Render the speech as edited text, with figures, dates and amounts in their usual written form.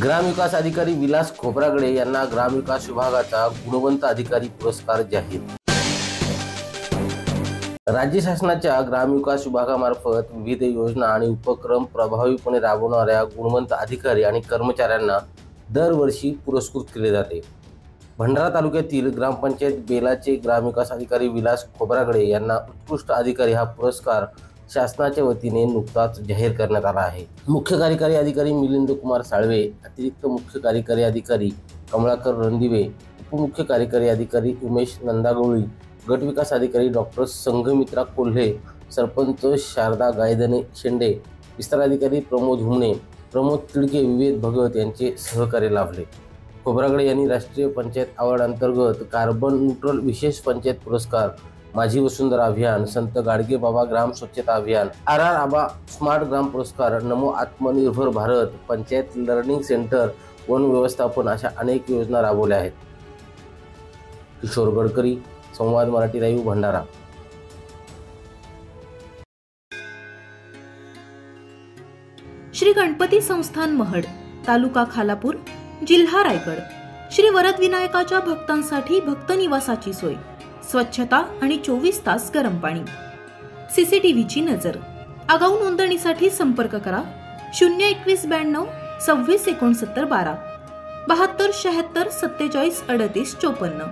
ग्रामविकास अधिकारी विलास खोब्रागडे यांना ग्रामविकास विभागाचा गुणवंत अधिकारी पुरस्कार जाहीर। राज्य शासनाच्या ग्रामविकास विभागामार्फत विविध योजना आणि उपक्रम प्रभावीपणे राबवणाऱ्या गुणवंत अधिकारी आणि कर्मचाऱ्यांना दरवर्षी पुरस्कृत केले जाते। भंडारा तालुक्यातील ग्रामपंचायत बेलाचे ग्रामविकास अधिकारी विलास खोब्रागडे यांना उत्कृष्ट अधिकारी हा पुरस्कार शासनाच्या वतीने नुकताच जाहीर करण्यात आला आहे। मुख्य कार्यकारी अधिकारी मिलिंद कुमार साळवे, अतिरिक्त मुख्य कार्यकारी अधिकारी कमलाकर रणदिवे, उपमुख्य कार्यकारी अधिकारी उमेश नंदागवळी, गट विकास अधिकारी डॉक्टर संघमित्रा कोल्हे, सरपंच शारदा गायधने शेंडे, विस्तार अधिकारी प्रमोद हुमणे, प्रमोद तिडके, विवेक भगत यांचे सहकार्य लाभले। खोब्रागडे यांनी राष्ट्रीय पंचायत अवॉर्ड अंतर्गत कार्बन न्यूट्रल विशेष पंचायत पुरस्कार, माझी वसुंधरा अभियान, संत गाडगे बाबा ग्राम स्वच्छता अभियान, आर.आर. आबा स्मार्ट ग्राम पुरस्कार, नमो आत्मनिर्भर Bharat, panchayat learning centre, one व्यवस्थापन अशा अनेक योजना राबवल्या आहेत। किशोर गडकरी, संवाद मराठी लाईव्ह, भंडारा। श्री गणपती संस्थान महड, तालुका खालापूर, जिल्हा रायगड। श्री वरद विनायकाच्या भक्तांसाठी भक्त निवासाची सोय, स्वच्छता आणि 24 तास गरम पाणी, सीसीटीव्हीची नजर। आगाऊ नोंदणीसाठी संपर्क करा 02192 26 69 12 72 76 47 38 54।